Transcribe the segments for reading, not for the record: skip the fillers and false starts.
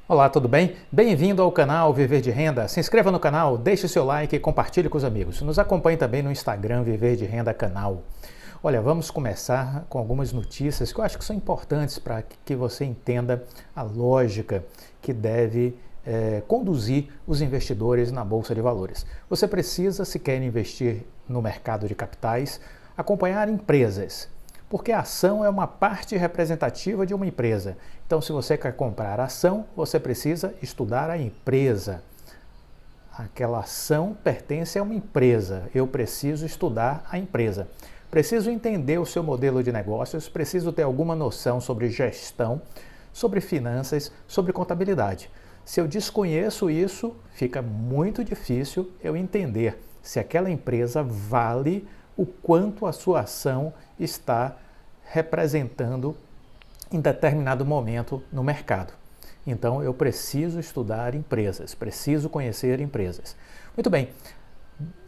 Olá, tudo bem? Bem-vindo ao canal Viver de Renda. Se inscreva no canal, deixe seu like e compartilhe com os amigos. Nos acompanhe também no Instagram Viver de Renda Canal. Olha, vamos começar com algumas notícias que eu acho que são importantes para que você entenda a lógica que deve conduzir os investidores na Bolsa de Valores. Você precisa, se quer investir no mercado de capitais, acompanhar empresas, porque a ação é uma parte representativa de uma empresa. Então, se você quer comprar ação, você precisa estudar a empresa. Aquela ação pertence a uma empresa. Eu preciso estudar a empresa. Preciso entender o seu modelo de negócios, preciso ter alguma noção sobre gestão, sobre finanças, sobre contabilidade. Se eu desconheço isso, fica muito difícil eu entender se aquela empresa vale o quanto a sua ação está representando em determinado momento no mercado. Então eu preciso estudar empresas, preciso conhecer empresas. Muito bem,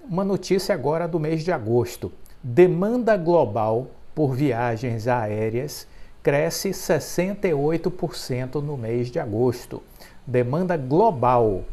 uma notícia agora do mês de agosto. Demanda global por viagens aéreas cresce 68% no mês de agosto. Demanda global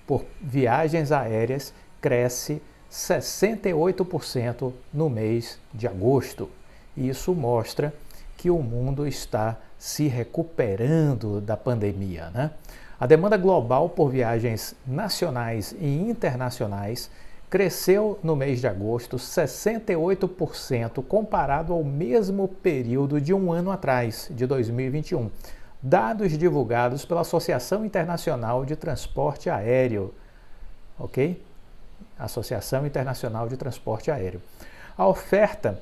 por viagens aéreas cresce 68% no mês de agosto. Isso mostra que o mundo está se recuperando da pandemia, né? A demanda global por viagens nacionais e internacionais cresceu no mês de agosto 68% comparado ao mesmo período de um ano atrás, de 2021. Dados divulgados pela Associação Internacional de Transporte Aéreo, ok? Associação Internacional de Transporte Aéreo. A oferta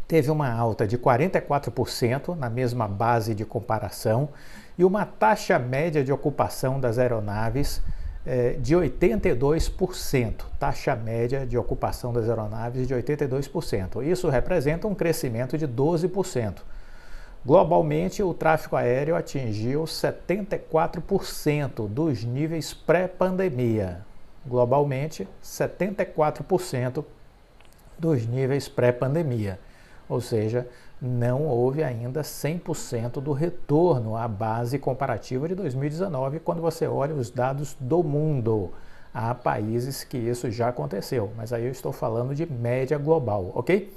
teve uma alta de 44% na mesma base de comparação e uma taxa média de ocupação das aeronaves de 82%. Taxa média de ocupação das aeronaves de 82%. Isso representa um crescimento de 12%. Globalmente, o tráfego aéreo atingiu 74% dos níveis pré-pandemia. Globalmente, 74% dos níveis pré-pandemia. Ou seja, não houve ainda 100% do retorno à base comparativa de 2019, quando você olha os dados do mundo. Há países que isso já aconteceu, mas aí eu estou falando de média global, ok?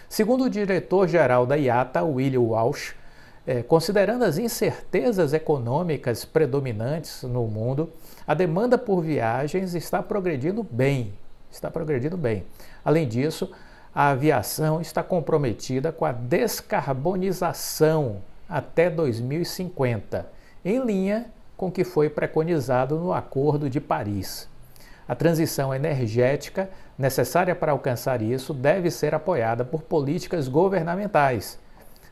Segundo o diretor-geral da IATA, Willie Walsh, considerando as incertezas econômicas predominantes no mundo, a demanda por viagens está progredindo bem. Além disso, a aviação está comprometida com a descarbonização até 2050, em linha com o que foi preconizado no Acordo de Paris. A transição energética necessária para alcançar isso deve ser apoiada por políticas governamentais.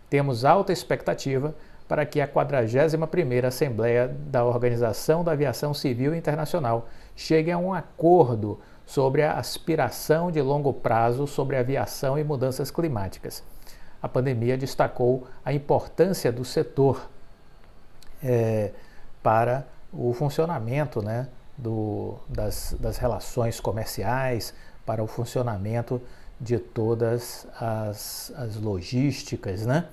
Temos alta expectativa para que a 41ª Assembleia da Organização da Aviação Civil Internacional chegue a um acordo sobre a aspiração de longo prazo sobre aviação e mudanças climáticas. A pandemia destacou a importância do setor para o funcionamento, né, das relações comerciais, para o funcionamento de todas as logísticas, né?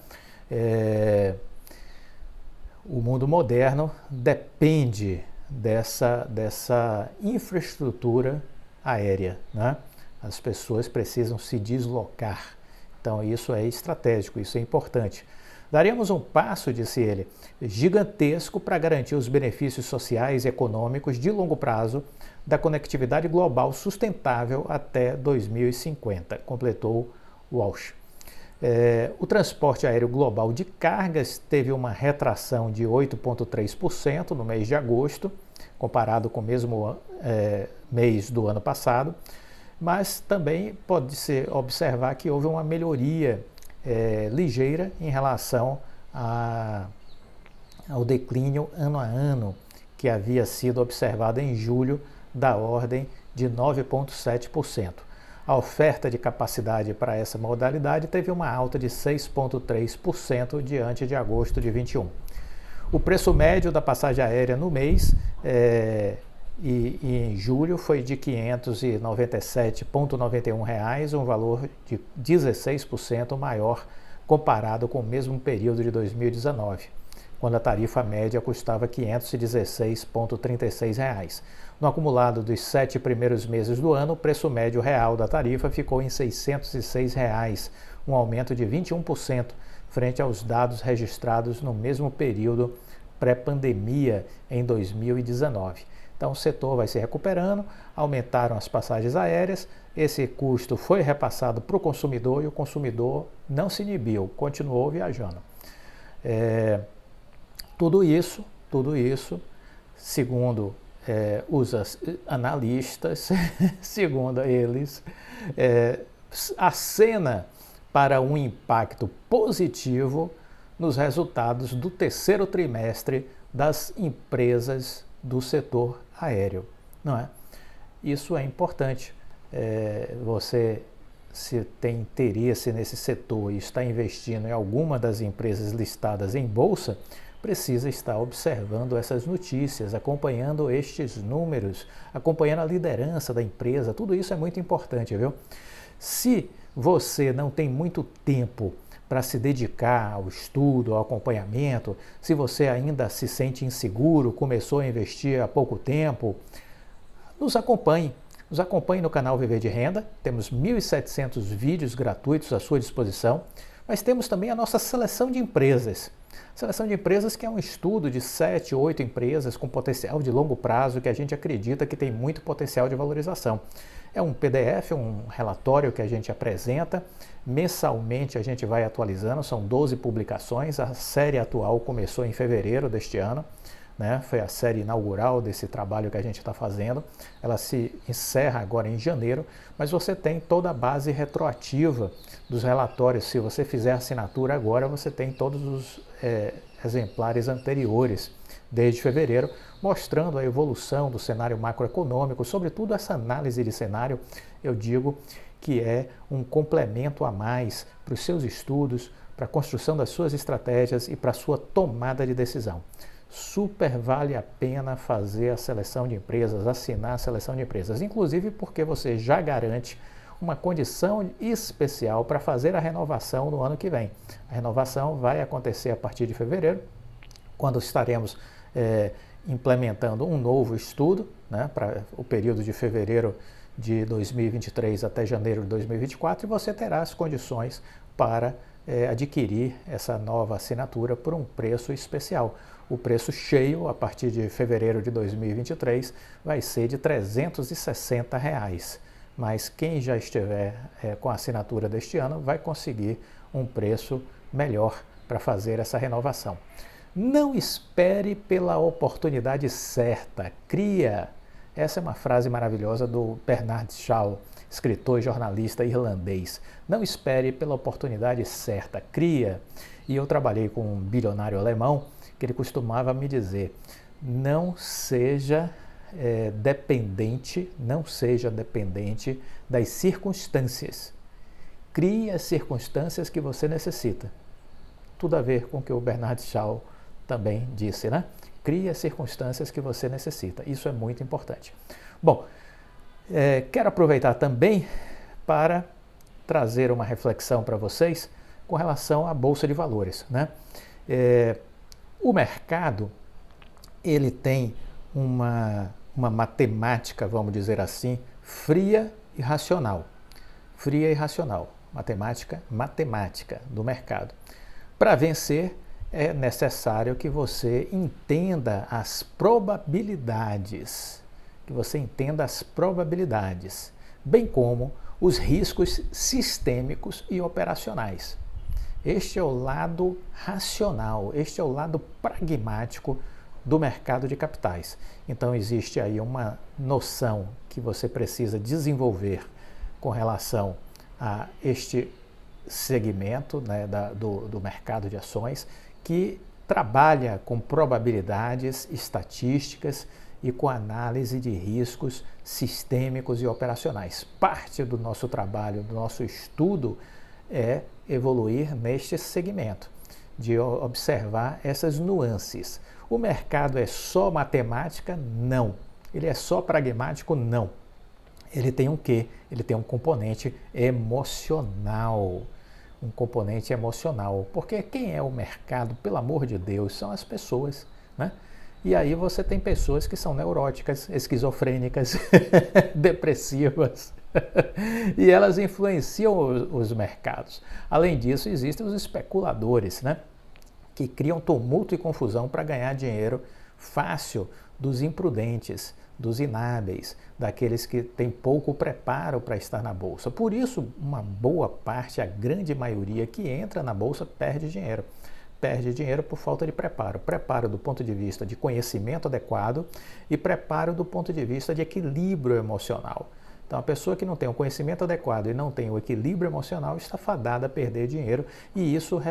O mundo moderno depende dessa infraestrutura aérea, né? As pessoas precisam se deslocar. Então isso é estratégico, isso é importante. Daríamos um passo, disse ele, gigantesco para garantir os benefícios sociais e econômicos de longo prazo da conectividade global sustentável até 2050, completou Walsh. O transporte aéreo global de cargas teve uma retração de 8,3% no mês de agosto, comparado com o mesmo mês do ano passado, mas também pode-se observar que houve uma melhoria ligeira em relação ao declínio ano a ano que havia sido observado em julho, da ordem de 9,7%. A oferta de capacidade para essa modalidade teve uma alta de 6,3% diante de agosto de 21. O preço médio da passagem aérea no mês e em julho foi de R$ 597,91, um valor de 16% maior comparado com o mesmo período de 2019. quando a tarifa média custava R$ 516,36. No acumulado dos 7 primeiros meses do ano, o preço médio real da tarifa ficou em R$ 606, um aumento de 21% frente aos dados registrados no mesmo período pré-pandemia em 2019. Então o setor vai se recuperando, aumentaram as passagens aéreas, esse custo foi repassado para o consumidor e o consumidor não se inibiu, continuou viajando. Tudo isso, segundo os analistas, segundo eles, acena para um impacto positivo nos resultados do terceiro trimestre das empresas do setor aéreo, não é? Isso é importante. Você, se tem interesse nesse setor e está investindo em alguma das empresas listadas em bolsa, precisa estar observando essas notícias, acompanhando estes números, acompanhando a liderança da empresa. Tudo isso é muito importante, viu? Se você não tem muito tempo para se dedicar ao estudo, ao acompanhamento, se você ainda se sente inseguro, começou a investir há pouco tempo, nos acompanhe. Nos acompanhe no canal Viver de Renda, temos 1.700 vídeos gratuitos à sua disposição, mas temos também a nossa seleção de empresas. Seleção de empresas que é um estudo de 7, 8 empresas com potencial de longo prazo que a gente acredita que tem muito potencial de valorização. É um PDF, um relatório que a gente apresenta, mensalmente a gente vai atualizando, são 12 publicações, a série atual começou em fevereiro deste ano, né? Foi a série inaugural desse trabalho que a gente está fazendo, ela se encerra agora em janeiro, mas você tem toda a base retroativa dos relatórios. Se você fizer assinatura agora, você tem todos os exemplares anteriores, desde fevereiro, mostrando a evolução do cenário macroeconômico, sobretudo essa análise de cenário, eu digo que é um complemento a mais para os seus estudos, para a construção das suas estratégias e para a sua tomada de decisão. Super vale a pena fazer a seleção de empresas, assinar a seleção de empresas, inclusive porque você já garante uma condição especial para fazer a renovação no ano que vem. A renovação vai acontecer a partir de fevereiro, quando estaremos implementando um novo estudo, né, para o período de fevereiro de 2023 até janeiro de 2024, e você terá as condições para adquirir essa nova assinatura por um preço especial. O preço cheio, a partir de fevereiro de 2023, vai ser de R$ 360, mas quem já estiver com a assinatura deste ano vai conseguir um preço melhor para fazer essa renovação. Não espere pela oportunidade certa, cria. Essa é uma frase maravilhosa do Bernard Shaw, escritor e jornalista irlandês. Não espere pela oportunidade certa, cria. E eu trabalhei com um bilionário alemão que ele costumava me dizer: não seja dependente das circunstâncias. Crie as circunstâncias que você necessita. Tudo a ver com o que o Bernard Shaw também disse, né? Crie as circunstâncias que você necessita. Isso é muito importante. Bom, quero aproveitar também para trazer uma reflexão para vocês com relação à Bolsa de Valores, né? O mercado, ele tem uma matemática, vamos dizer assim, fria e racional. Fria e racional. Matemática do mercado. Para vencer, é necessário que você entenda as probabilidades, bem como os riscos sistêmicos e operacionais. Este é o lado racional, este é o lado pragmático do mercado de capitais. Então existe aí uma noção que você precisa desenvolver com relação a este segmento, né, do mercado de ações, que trabalha com probabilidades estatísticas e com análise de riscos sistêmicos e operacionais. Parte do nosso trabalho, do nosso estudo, é evoluir neste segmento, de observar essas nuances. O mercado é só matemática? Não. Ele é só pragmático? Não. Ele tem um quê? Ele tem um componente emocional. um componente emocional, porque quem é o mercado, pelo amor de Deus, são as pessoas, né? E aí você tem pessoas que são neuróticas, esquizofrênicas, depressivas, e elas influenciam os mercados. Além disso, existem os especuladores, né? Que criam tumulto e confusão para ganhar dinheiro fácil dos imprudentes, dos inábeis, daqueles que têm pouco preparo para estar na bolsa. Por isso, uma boa parte, a grande maioria que entra na bolsa perde dinheiro. Perde dinheiro por falta de preparo. Preparo do ponto de vista de conhecimento adequado e preparo do ponto de vista de equilíbrio emocional. Então, a pessoa que não tem o conhecimento adequado e não tem o equilíbrio emocional está fadada a perder dinheiro, e isso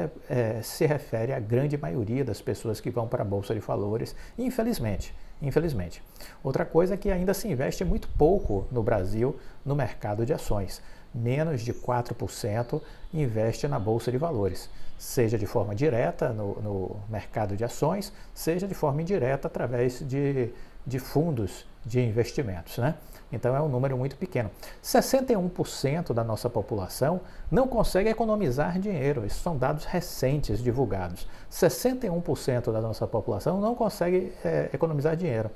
se refere à grande maioria das pessoas que vão para a Bolsa de Valores, infelizmente. Infelizmente. Outra coisa é que ainda se investe muito pouco no Brasil no mercado de ações. Menos de 4% investe na Bolsa de Valores, seja de forma direta no mercado de ações, seja de forma indireta através de fundos de investimentos, né? Então é um número muito pequeno. 61% da nossa população não consegue economizar dinheiro. Esses são dados recentes divulgados. 61% da nossa população não consegue economizar dinheiro.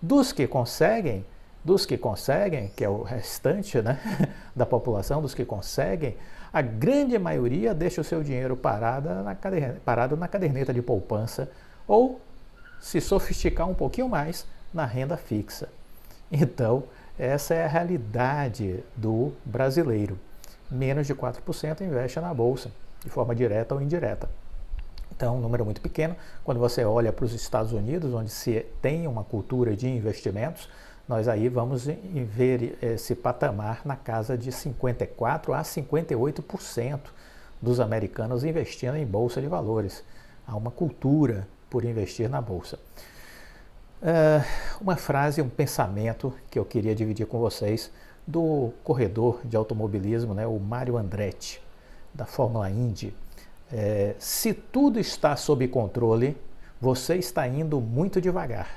Dos que conseguem, que é o restante, né, da população, dos que conseguem, a grande maioria deixa o seu dinheiro parado na caderneta de poupança ou, se sofisticar um pouquinho mais, na renda fixa. Então, essa é a realidade do brasileiro. Menos de 4% investe na bolsa, de forma direta ou indireta. Então, um número muito pequeno. Quando você olha para os Estados Unidos, onde se tem uma cultura de investimentos, nós aí vamos ver esse patamar na casa de 54% a 58% dos americanos investindo em bolsa de valores. Há uma cultura por investir na bolsa. Uma frase, um pensamento que eu queria dividir com vocês do corredor de automobilismo, né, o Mário Andretti, da Fórmula Indy. Se tudo está sob controle, você está indo muito devagar.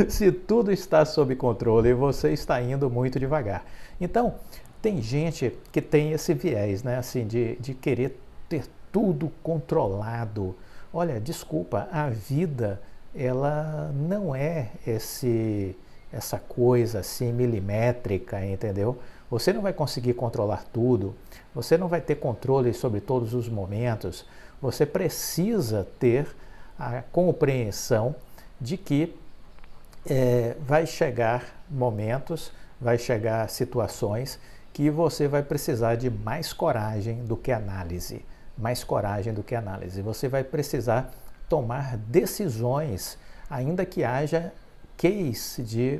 Se tudo está sob controle, você está indo muito devagar. Então, tem gente que tem esse viés, né, assim, de querer ter tudo controlado. Olha, desculpa, a vida, ela não é essa coisa assim milimétrica, entendeu? Você não vai conseguir controlar tudo, você não vai ter controle sobre todos os momentos, você precisa ter a compreensão de que vai chegar momentos, vai chegar situações que você vai precisar de mais coragem do que análise. Mais coragem do que análise. Você vai precisar tomar decisões, ainda que haja case de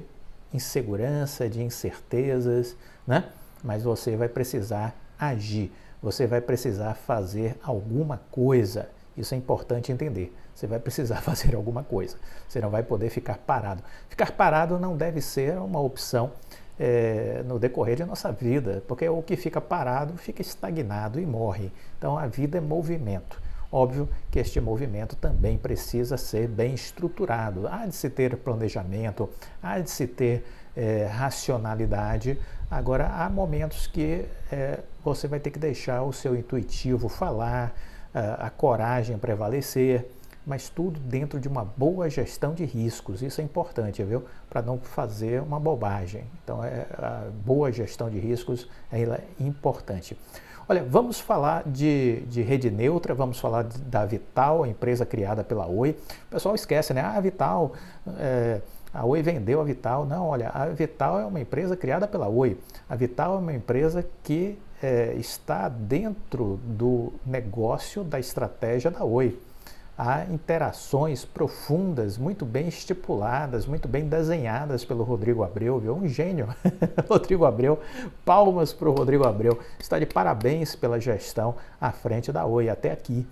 insegurança, de incertezas, né? Mas você vai precisar agir, você vai precisar fazer alguma coisa. Isso é importante entender. Você vai precisar fazer alguma coisa. Você não vai poder ficar parado. Ficar parado não deve ser uma opção no decorrer de nossa vida, porque o que fica parado fica estagnado e morre. Então a vida é movimento. Óbvio que este movimento também precisa ser bem estruturado. Há de se ter planejamento, há de se ter racionalidade. Agora, há momentos que você vai ter que deixar o seu intuitivo falar, a coragem prevalecer, mas tudo dentro de uma boa gestão de riscos. Isso é importante, viu? Para não fazer uma bobagem. Então, a boa gestão de riscos ela é importante. Olha, vamos falar de rede neutra, vamos falar da Vital, a empresa criada pela Oi. O pessoal esquece, né? A Vital, a Oi vendeu a Vital. Não, olha, a Vital é uma empresa criada pela Oi. A Vital é uma empresa que está dentro do negócio da estratégia da Oi. Há interações profundas, muito bem estipuladas, muito bem desenhadas pelo Rodrigo Abreu, viu? Um gênio, Rodrigo Abreu. Palmas para o Rodrigo Abreu. Está de parabéns pela gestão à frente da Oi até aqui.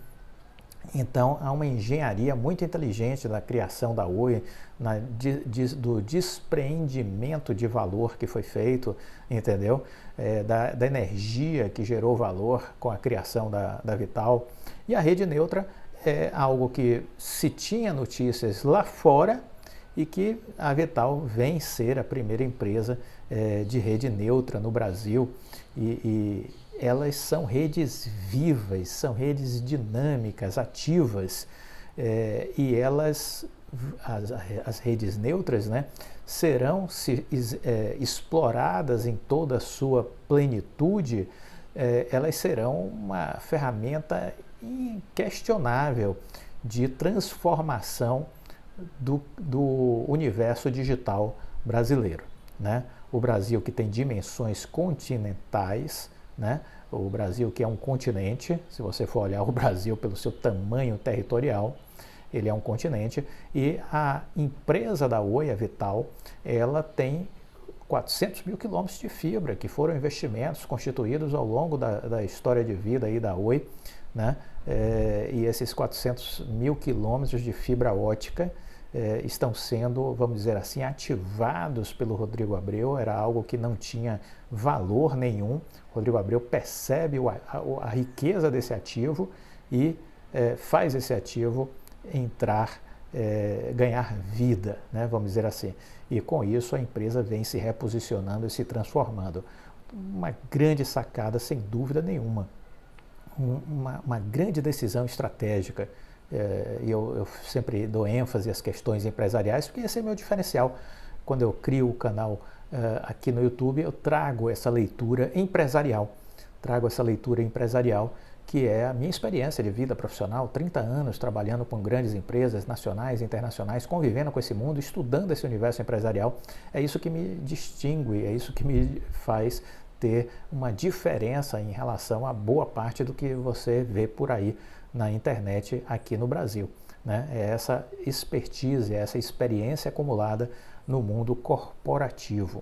Então, há uma engenharia muito inteligente na criação da Oi, do despreendimento de valor que foi feito, entendeu? Da energia que gerou valor com a criação da Vital. E a rede neutra é algo que se tinha notícias lá fora e que a Vital vem ser a primeira empresa de rede neutra no Brasil e elas são redes vivas, são redes dinâmicas, ativas, e elas, as redes neutras, né, serão exploradas em toda a sua plenitude, elas serão uma ferramenta inquestionável de transformação do universo digital brasileiro, né? O Brasil, que tem dimensões continentais, né? O Brasil, que é um continente, se você for olhar o Brasil pelo seu tamanho territorial, ele é um continente, e a empresa da Oi, a Vital, ela tem 400 mil quilômetros de fibra, que foram investimentos constituídos ao longo da história de vida aí da Oi, né? E esses 400 mil quilômetros de fibra ótica estão sendo, vamos dizer assim, ativados pelo Rodrigo Abreu. Era algo que não tinha valor nenhum. Rodrigo Abreu percebe a riqueza desse ativo e faz esse ativo entrar, ganhar vida, né, vamos dizer assim. E com isso a empresa vem se reposicionando e se transformando. Uma grande sacada, sem dúvida nenhuma. Uma grande decisão estratégica. E eu sempre dou ênfase às questões empresariais, porque esse é meu diferencial. Quando eu crio o canal aqui no YouTube, eu trago essa leitura empresarial. Que é a minha experiência de vida profissional, 30 anos trabalhando com grandes empresas nacionais e internacionais, convivendo com esse mundo, estudando esse universo empresarial. É isso que me distingue, é isso que me faz ter uma diferença em relação a boa parte do que você vê por aí na internet aqui no Brasil, né? É essa expertise, essa experiência acumulada no mundo corporativo.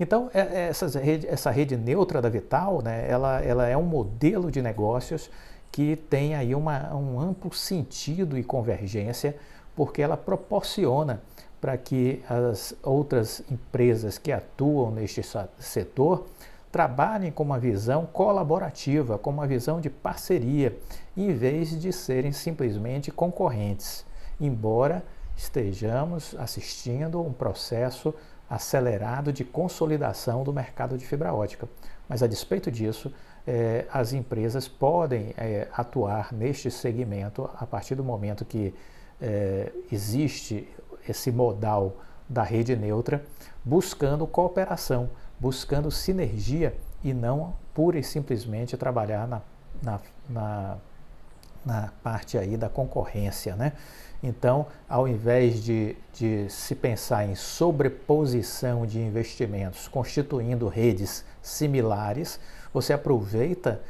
Então, essa rede neutra da Vital, né, ela é um modelo de negócios que tem aí um amplo sentido e convergência, porque ela proporciona para que as outras empresas que atuam neste setor trabalhem com uma visão colaborativa, com uma visão de parceria, em vez de serem simplesmente concorrentes, embora estejamos assistindo um processo acelerado de consolidação do mercado de fibra ótica. Mas a despeito disso, as empresas podem atuar neste segmento a partir do momento que existe esse modal da rede neutra, buscando cooperação, buscando sinergia e não pura e simplesmente trabalhar na parte aí da concorrência, né? Então, ao invés de se pensar em sobreposição de investimentos, constituindo redes similares, você aproveita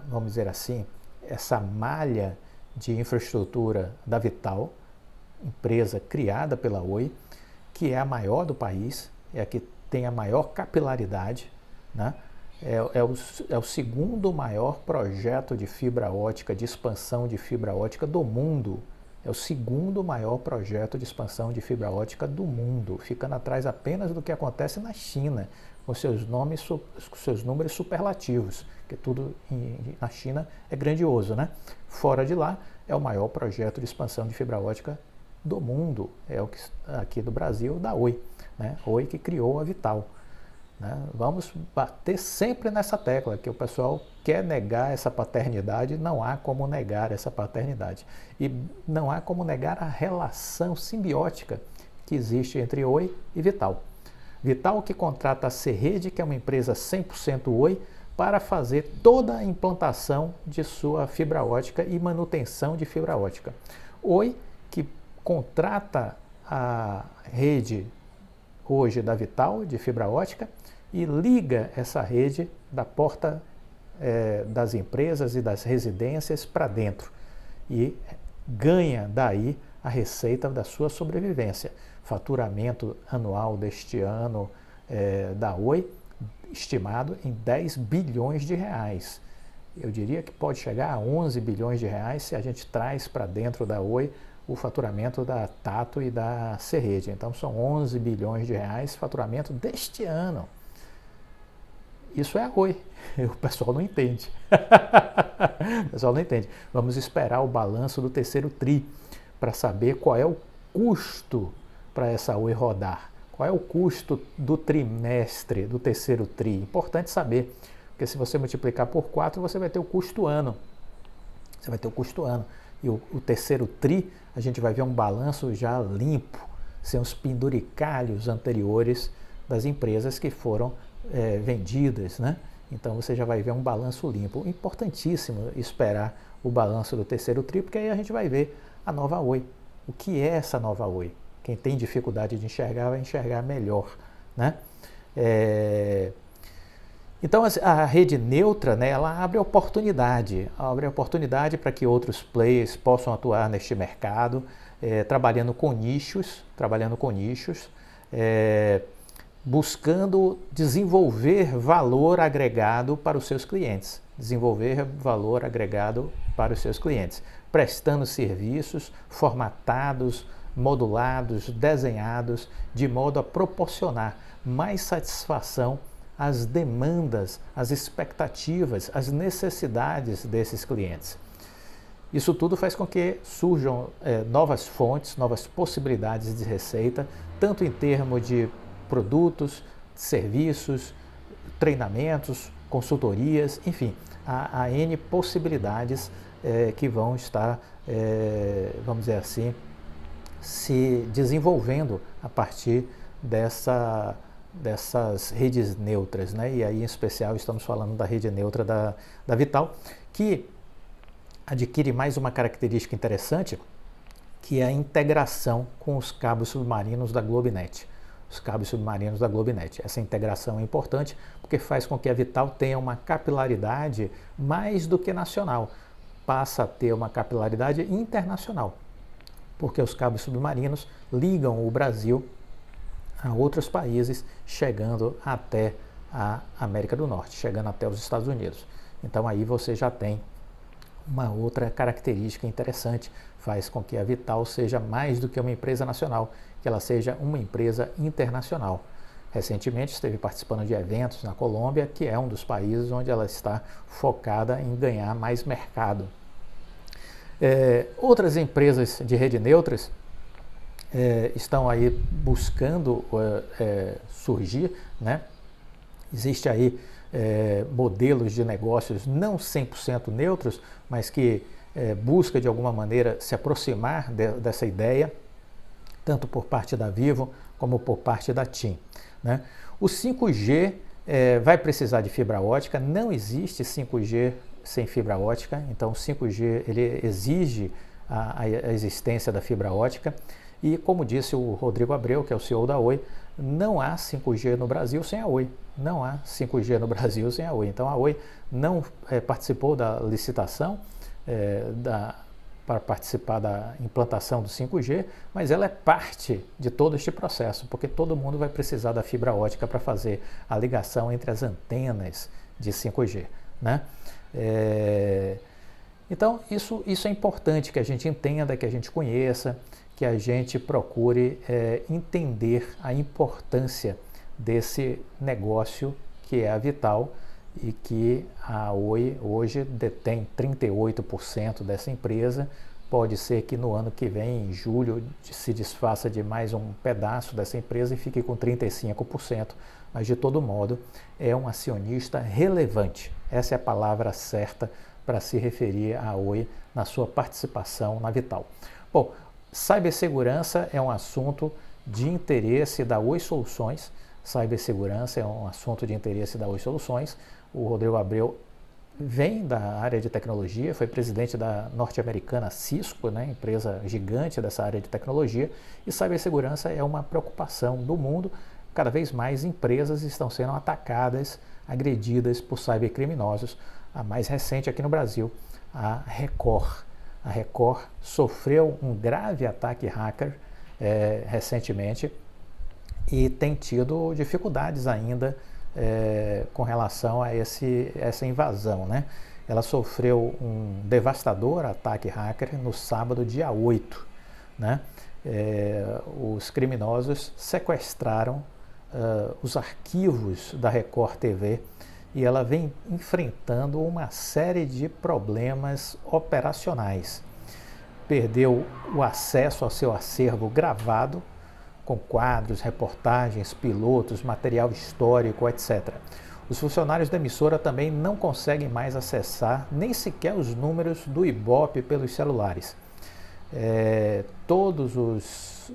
vamos dizer assim, essa malha de infraestrutura da Vital, empresa criada pela Oi, que é a maior do país, é a que tem a maior capilaridade, né? É o segundo maior projeto de fibra ótica, de expansão de fibra ótica do mundo. É o segundo maior projeto de expansão de fibra ótica do mundo, ficando atrás apenas do que acontece na China, com seus números superlativos, que tudo na China é grandioso, né? Fora de lá, é o maior projeto de expansão de fibra ótica do mundo, é o que aqui do Brasil, da Oi, né? Oi que criou a Vital. Né? Vamos bater sempre nessa tecla, que o pessoal quer negar essa paternidade, não há como negar essa paternidade. E não há como negar a relação simbiótica que existe entre Oi e Vital. Vital que contrata a Serrede, que é uma empresa 100% Oi, para fazer toda a implantação de sua fibra ótica e manutenção de fibra ótica. Oi que contrata a rede hoje da Vital de fibra ótica e liga essa rede da porta das empresas e das residências para dentro e ganha daí a receita da sua sobrevivência. Faturamento anual deste ano da Oi estimado em 10 bilhões de reais. Eu diria que pode chegar a 11 bilhões de reais se a gente traz para dentro da Oi o faturamento da Tahto e da Serrede. Então são 11 bilhões de reais faturamento deste ano. Isso é a Oi. O pessoal não entende. O pessoal não entende. Vamos esperar o balanço do terceiro TRI para saber qual é o custo para essa Oi rodar. Qual é o custo do trimestre, do terceiro TRI? Importante saber, porque se você multiplicar por 4, você vai ter o custo ano. Você vai ter o custo ano. E o terceiro TRI, a gente vai ver um balanço já limpo, sem os penduricalhos anteriores das empresas que foram vendidas, né? Então você já vai ver um balanço limpo. Importantíssimo esperar o balanço do terceiro TRI, porque aí a gente vai ver a nova Oi. O que é essa nova Oi? Quem tem dificuldade de enxergar vai enxergar melhor, né? Então a rede neutra, né, ela abre oportunidade para que outros players possam atuar neste mercado, trabalhando com nichos, buscando desenvolver valor agregado para os seus clientes, prestando serviços formatados, modulados, desenhados, de modo a proporcionar mais satisfação às demandas, às expectativas, às necessidades desses clientes. Isso tudo faz com que surjam novas fontes, novas possibilidades de receita, tanto em termos de produtos, serviços, treinamentos, consultorias, enfim, há N possibilidades que vão estar, vamos dizer assim, se desenvolvendo a partir dessas redes neutras, né? E aí, em especial, estamos falando da rede neutra da Vital, que adquire mais uma característica interessante, que é a integração com os cabos submarinos da Globenet. Essa integração é importante porque faz com que a Vital tenha uma capilaridade mais do que nacional, passa a ter uma capilaridade internacional, porque os cabos submarinos ligam o Brasil a outros países, chegando até a América do Norte, chegando até os Estados Unidos. Então aí você já tem uma outra característica interessante, faz com que a Vital seja mais do que uma empresa nacional, que ela seja uma empresa internacional. Recentemente esteve participando de eventos na Colômbia, que é um dos países onde ela está focada em ganhar mais mercado. Outras empresas de rede neutras estão aí buscando surgir, né? Existe aí modelos de negócios não 100% neutros, mas que busca de alguma maneira se aproximar dessa ideia, tanto por parte da Vivo como por parte da TIM, né? O 5G vai precisar de fibra ótica, não existe 5G sem fibra ótica, então o 5G ele exige a existência da fibra ótica. E como disse o Rodrigo Abreu, que é o CEO da Oi, não há 5G no Brasil sem a Oi. Não há 5G no Brasil sem a Oi. Então a Oi não participou da licitação para participar da implantação do 5G, mas ela é parte de todo este processo, porque todo mundo vai precisar da fibra ótica para fazer a ligação entre as antenas de 5G, né? Então isso é importante que a gente entenda, que a gente conheça, que a gente procure entender a importância desse negócio que é a Vital e que a Oi hoje detém 38% dessa empresa. Pode ser que no ano que vem, em julho, se desfaça de mais um pedaço dessa empresa e fique com 35%, mas de todo modo é um acionista relevante. Essa é a palavra certa para se referir à Oi na sua participação na Vital. Bom, cibersegurança é um assunto de interesse da Oi Soluções. O Rodrigo Abreu vem da área de tecnologia, foi presidente da norte-americana Cisco, né, empresa gigante dessa área de tecnologia, e cibersegurança é uma preocupação do mundo. Cada vez mais empresas estão sendo atacadas, agredidas por cybercriminosos. A mais recente aqui no Brasil, a Record. A Record sofreu um grave ataque hacker recentemente e tem tido dificuldades ainda com relação a essa invasão, né? Ela sofreu um devastador ataque hacker no sábado, dia 8, né? Os criminosos sequestraram os arquivos da Record TV e ela vem enfrentando uma série de problemas operacionais. Perdeu o acesso ao seu acervo gravado, com quadros, reportagens, pilotos, material histórico, etc. Os funcionários da emissora também não conseguem mais acessar nem sequer os números do Ibope pelos celulares. Todos os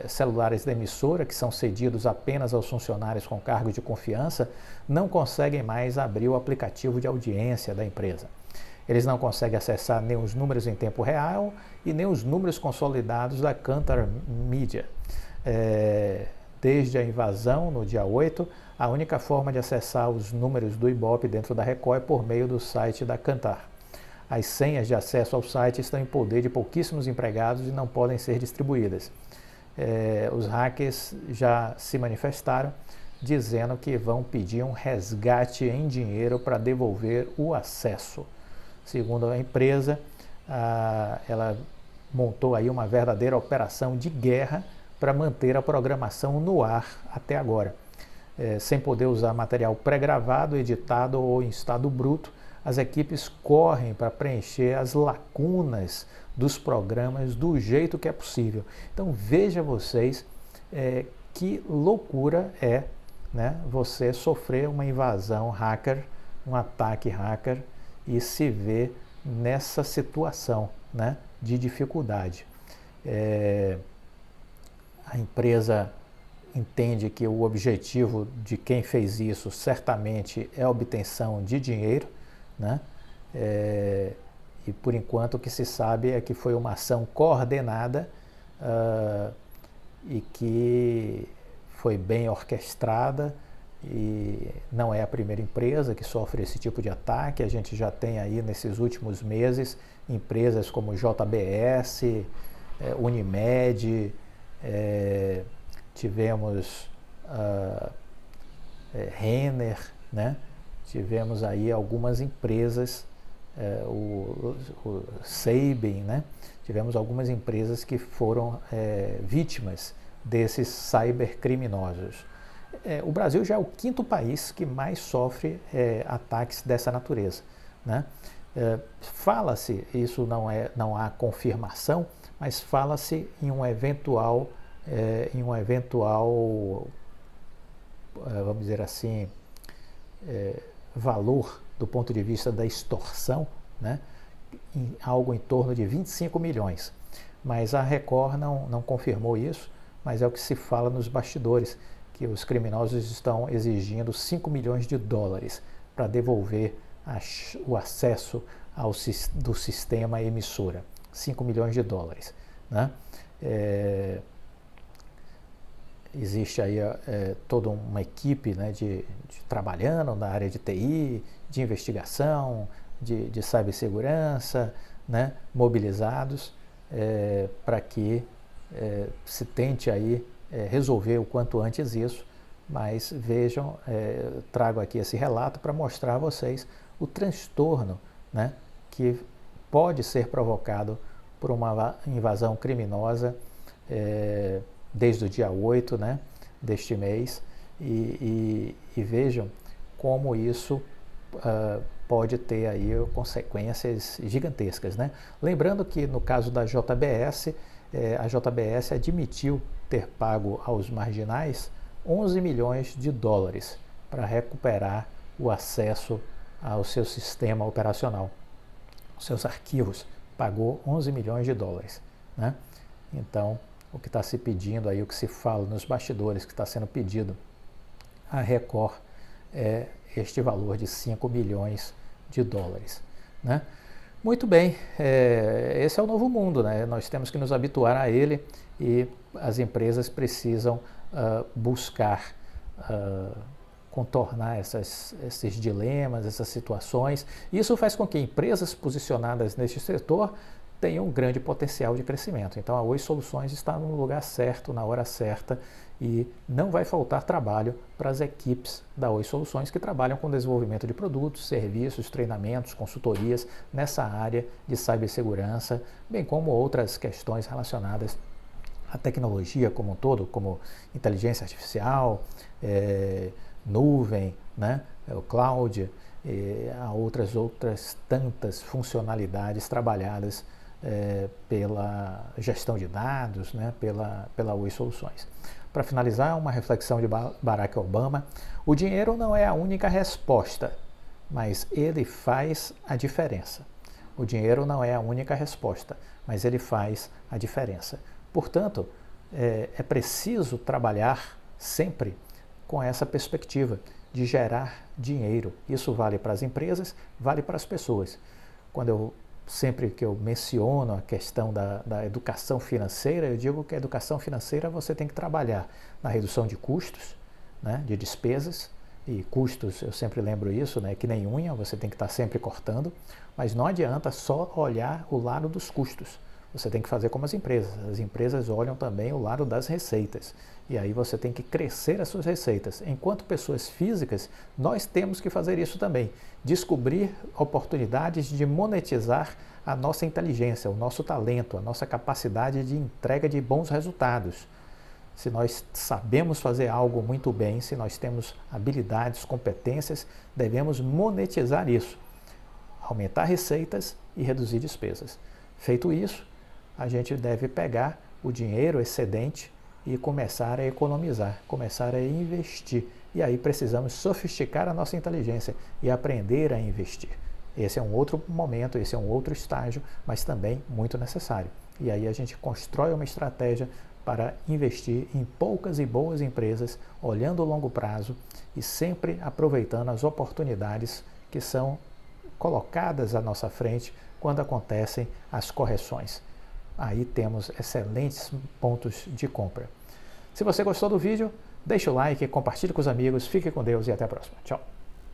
celulares da emissora, que são cedidos apenas aos funcionários com cargo de confiança, não conseguem mais abrir o aplicativo de audiência da empresa. Eles não conseguem acessar nem os números em tempo real e nem os números consolidados da Kantar Media. Desde a invasão, no dia 8, a única forma de acessar os números do Ibope dentro da Record é por meio do site da Kantar. As senhas de acesso ao site estão em poder de pouquíssimos empregados e não podem ser distribuídas. Os hackers já se manifestaram dizendo que vão pedir um resgate em dinheiro para devolver o acesso. Segundo a empresa, ela montou aí uma verdadeira operação de guerra para manter a programação no ar até agora. Sem poder usar material pré-gravado, editado ou em estado bruto, as equipes correm para preencher as lacunas dos programas do jeito que é possível. Então veja vocês que loucura é, né, você sofrer uma invasão hacker, um ataque hacker e se ver nessa situação, né, de dificuldade. A empresa entende que o objetivo de quem fez isso certamente é a obtenção de dinheiro, né? E por enquanto o que se sabe é que foi uma ação coordenada e que foi bem orquestrada, e não é a primeira empresa que sofre esse tipo de ataque. A gente já tem aí nesses últimos meses empresas como JBS, Unimed, tivemos Renner, né? Tivemos aí algumas empresas, o Sabin, né? Tivemos algumas empresas que foram vítimas desses cybercriminosos. O Brasil já é o 5º país que mais sofre ataques dessa natureza, né? Fala-se, isso não há confirmação, mas fala-se em um eventual, vamos dizer assim, valor do ponto de vista da extorsão, né? Algo em torno de 25 milhões. Mas a Record não confirmou isso, mas é o que se fala nos bastidores, que os criminosos estão exigindo 5 milhões de dólares para devolver o acesso do sistema emissora. 5 milhões de dólares. Né? Existe aí toda uma equipe, né, de trabalhando na área de TI, de investigação, de cibersegurança, né, mobilizados para que se tente aí resolver o quanto antes isso. Mas vejam, trago aqui esse relato para mostrar a vocês o transtorno, né, que pode ser provocado por uma invasão criminosa desde o dia 8, né, deste mês, e vejam como isso pode ter aí consequências gigantescas, né? Lembrando que no caso da JBS, a JBS admitiu ter pago aos marginais 11 milhões de dólares para recuperar o acesso ao seu sistema operacional, os seus arquivos. Pagou 11 milhões de dólares, né? Então, o que está se pedindo aí, o que se fala nos bastidores, que está sendo pedido à Record é este valor de 5 milhões de dólares, né? Muito bem, esse é o novo mundo, né? Nós temos que nos habituar a ele, e as empresas precisam buscar contornar esses dilemas, essas situações. Isso faz com que empresas posicionadas neste setor tenham um grande potencial de crescimento. Então a Oi Soluções está no lugar certo, na hora certa, e não vai faltar trabalho para as equipes da Oi Soluções que trabalham com desenvolvimento de produtos, serviços, treinamentos, consultorias nessa área de cibersegurança, bem como outras questões relacionadas à tecnologia como um todo, como inteligência artificial, nuvem, né, o cloud, há outras tantas funcionalidades trabalhadas pela gestão de dados, né, pela Oi Soluções. Para finalizar, uma reflexão de Barack Obama: o dinheiro não é a única resposta, mas ele faz a diferença. O dinheiro não é a única resposta, mas ele faz a diferença. Portanto, é preciso trabalhar sempre com essa perspectiva de gerar dinheiro. Isso vale para as empresas, vale para as pessoas. Sempre que eu menciono a questão da educação financeira, eu digo que a educação financeira você tem que trabalhar na redução de custos, né, de despesas, e custos, eu sempre lembro isso, né, que nem unha, você tem que estar sempre cortando, mas não adianta só olhar o lado dos custos. Você tem que fazer como as empresas olham também o lado das receitas, e aí você tem que crescer as suas receitas. Enquanto pessoas físicas, nós temos que fazer isso também, descobrir oportunidades de monetizar a nossa inteligência, o nosso talento, a nossa capacidade de entrega de bons resultados. Se nós sabemos fazer algo muito bem, se nós temos habilidades, competências, devemos monetizar isso, aumentar receitas e reduzir despesas. Feito isso, a gente deve pegar o dinheiro excedente e começar a economizar, começar a investir. E aí precisamos sofisticar a nossa inteligência e aprender a investir. Esse é um outro momento, esse é um outro estágio, mas também muito necessário. E aí a gente constrói uma estratégia para investir em poucas e boas empresas, olhando o longo prazo e sempre aproveitando as oportunidades que são colocadas à nossa frente quando acontecem as correções. Aí temos excelentes pontos de compra. Se você gostou do vídeo, deixa o like, compartilhe com os amigos, fique com Deus e até a próxima. Tchau!